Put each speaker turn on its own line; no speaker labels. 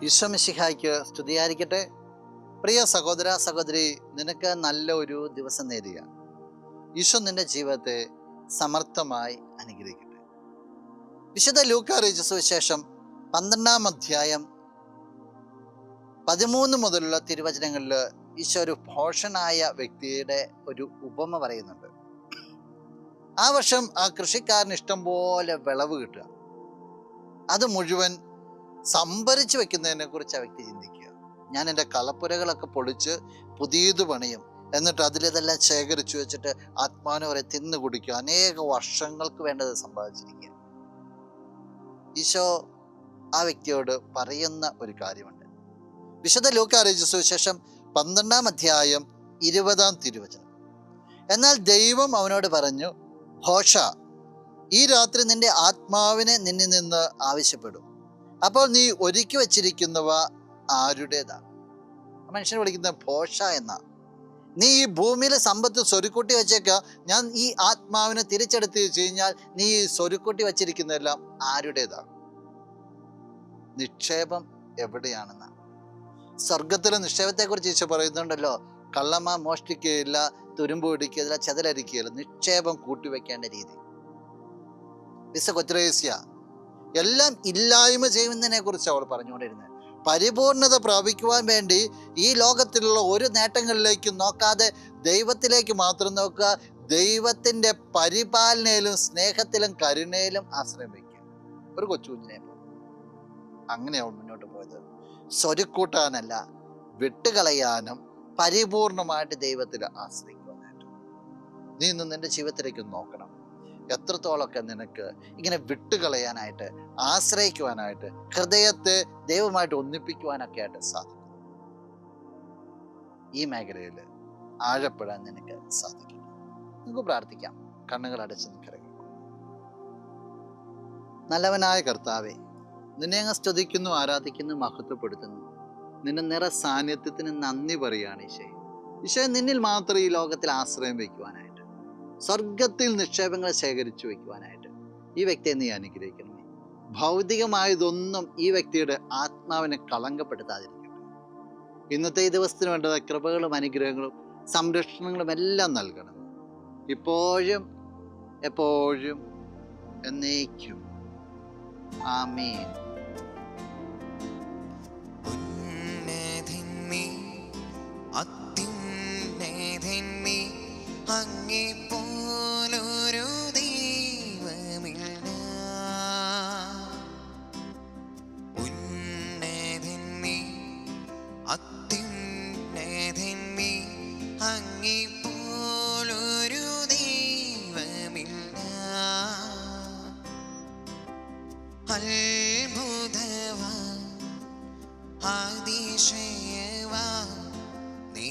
ഈശോ മിശിഹായ്ക്ക് സ്തുതിയായിരിക്കട്ടെ. പ്രിയ സഹോദര സഹോദരി, നിനക്ക് നല്ല ഒരു ദിവസം നേരുക. ഈശോ നിന്റെ ജീവിതത്തെ സമർത്ഥമായി അനുഗ്രഹിക്കട്ടെ. വിശുദ്ധ ലൂക്കാ അറിയിച്ച സുവിശേഷം 12-ാം അധ്യായം 13 മുതലുള്ള തിരുവചനങ്ങളിൽ ഈശോ ഒരു ഭോഷനായ വ്യക്തിയുടെ ഒരു ഉപമ പറയുന്നുണ്ട്. ആ വർഷം ആ കൃഷിക്കാരന് ഇഷ്ടം പോലെ വിളവ് കിട്ടുക, അത് മുഴുവൻ സംഭരിച്ചു വെക്കുന്നതിനെ കുറിച്ച് ആ വ്യക്തി ചിന്തിക്കുക. ഞാൻ എൻ്റെ കളപ്പുരകളൊക്കെ പൊളിച്ച് പുതിയത് പണിയും, എന്നിട്ട് അതിലിതെല്ലാം ശേഖരിച്ചു വെച്ചിട്ട് ആത്മാവിനെ വരെ തിന്നു കുടിക്കുക, അനേക വർഷങ്ങൾക്ക് വേണ്ടത് സമ്പാദിച്ചിരിക്കുക. ഈശോ ആ വ്യക്തിയോട് പറയുന്ന ഒരു കാര്യമുണ്ട്. വിശുദ്ധ ലൂക്കാ അറിയിച്ച സുവിശേഷം 12-ാം അധ്യായം 20-ാം തിരുവചനം. എന്നാൽ ദൈവം അവനോട് പറഞ്ഞു, ഭോഷ, ഈ രാത്രി നിന്റെ ആത്മാവിനെ നിന്നിൽ നിന്ന് ആവശ്യപ്പെടും. അപ്പോൾ നീ ഒരുക്കി വച്ചിരിക്കുന്നവ ആരുടേതാണ്? മനുഷ്യനെ വിളിക്കുന്ന ഭോഷ എന്ന. നീ ഈ ഭൂമിയിലെ സമ്പത്ത് സ്വരുക്കൂട്ടി വെച്ചേക്ക, ഞാൻ ഈ ആത്മാവിനെ തിരിച്ചെടുത്ത് വെച്ച് കഴിഞ്ഞാൽ നീ ഈ സ്വരുക്കൂട്ടി വച്ചിരിക്കുന്നതെല്ലാം ആരുടേതാണ്? നിക്ഷേപം എവിടെയാണെന്നാണ്. സ്വർഗത്തിലെ നിക്ഷേപത്തെക്കുറിച്ച് ഈശോ പറയുന്നുണ്ടല്ലോ, കള്ളമ്മ മോഷ്ടിക്കുകയില്ല, തുരുമ്പ് പിടിക്കുകയില്ല, ചെതലരിക്കുകയില്ല. നിക്ഷേപം കൂട്ടിവെക്കേണ്ട രീതി. വിശുദ്ധ കൊച്ചുറേസ്യ എല്ലാം ഇല്ലായ്മ ചെയ്യുന്നതിനെ കുറിച്ച് അവൾ പറഞ്ഞുകൊണ്ടിരുന്നത്. പരിപൂർണത പ്രാപിക്കുവാൻ വേണ്ടി ഈ ലോകത്തിലുള്ള ഒരു നേട്ടങ്ങളിലേക്കും നോക്കാതെ ദൈവത്തിലേക്ക് മാത്രം നോക്കുക. ദൈവത്തിൻ്റെ പരിപാലനയിലും സ്നേഹത്തിലും കരുണയിലും ആശ്രയം വയ്ക്കുക. ഒരു കൊച്ചുകുഞ്ഞിനെ പോലെ അങ്ങനെ അവൾ മുന്നോട്ട് പോയത്. സ്വരുക്കൂട്ടാനല്ല, വിട്ടുകളയാനും പരിപൂർണമായിട്ട് ദൈവത്തിൽ ആശ്രയിക്കുവാനായിട്ട്. നീ ഇന്ന് നിന്റെ ജീവിതത്തിലേക്ക് നോക്കണം. എത്രത്തോളമൊക്കെ നിനക്ക് ഇങ്ങനെ വിട്ടുകളയാനായിട്ട്, ആശ്രയിക്കുവാനായിട്ട്, ഹൃദയത്തെ ദൈവമായിട്ട് ഒന്നിപ്പിക്കുവാനൊക്കെ ആയിട്ട് സാധിക്കും. ഈ മേഖലയിൽ ആഴപ്പെടാൻ നിനക്ക് സാധിക്കും. നമുക്ക് പ്രാർത്ഥിക്കാം. കണ്ണുകൾ അടച്ച് നിൽക്കരുത്. നല്ലവനായ കർത്താവേ, നിന്നെ അങ്ങ് സ്തുതിക്കുന്നു, ആരാധിക്കുന്നു, മഹത്വപ്പെടുത്തുന്നു. നിന്റെ നിറ സാന്നിധ്യത്തിന് നന്ദി പറയുകയാണ് ഈശോ. ഈശോ, നിന്നിൽ മാത്രം ഈ ലോകത്തിൽ ആശ്രയം വയ്ക്കുവാനായിട്ട്, സ്വർഗത്തിൽ നിക്ഷേപങ്ങൾ ശേഖരിച്ചു വയ്ക്കുവാനായിട്ട് ഈ വ്യക്തിയെ നീ അനുഗ്രഹിക്കണമേ. ഭൗതികമായതൊന്നും ഈ വ്യക്തിയുടെ ആത്മാവിനെ കളങ്കപ്പെടുത്താതിരിക്കട്ടെ. ഇന്നത്തെ ഈ ദിവസത്തിന് വേണ്ട കൃപകളും അനുഗ്രഹങ്ങളും സംരക്ഷണങ്ങളും എല്ലാം നൽകണം, ഇപ്പോഴും എപ്പോഴും എന്നേക്കും. ആമേൻ.
അങ്ങേ പോലൊരു ദൈവമില്ല, ഉന്നതൻ നീ, അത്യുന്നതൻ നീ, അങ്ങേ പോലൊരു ദൈവമില്ല. അത്ഭുതവാൻ, അതിശയവാൻ നീ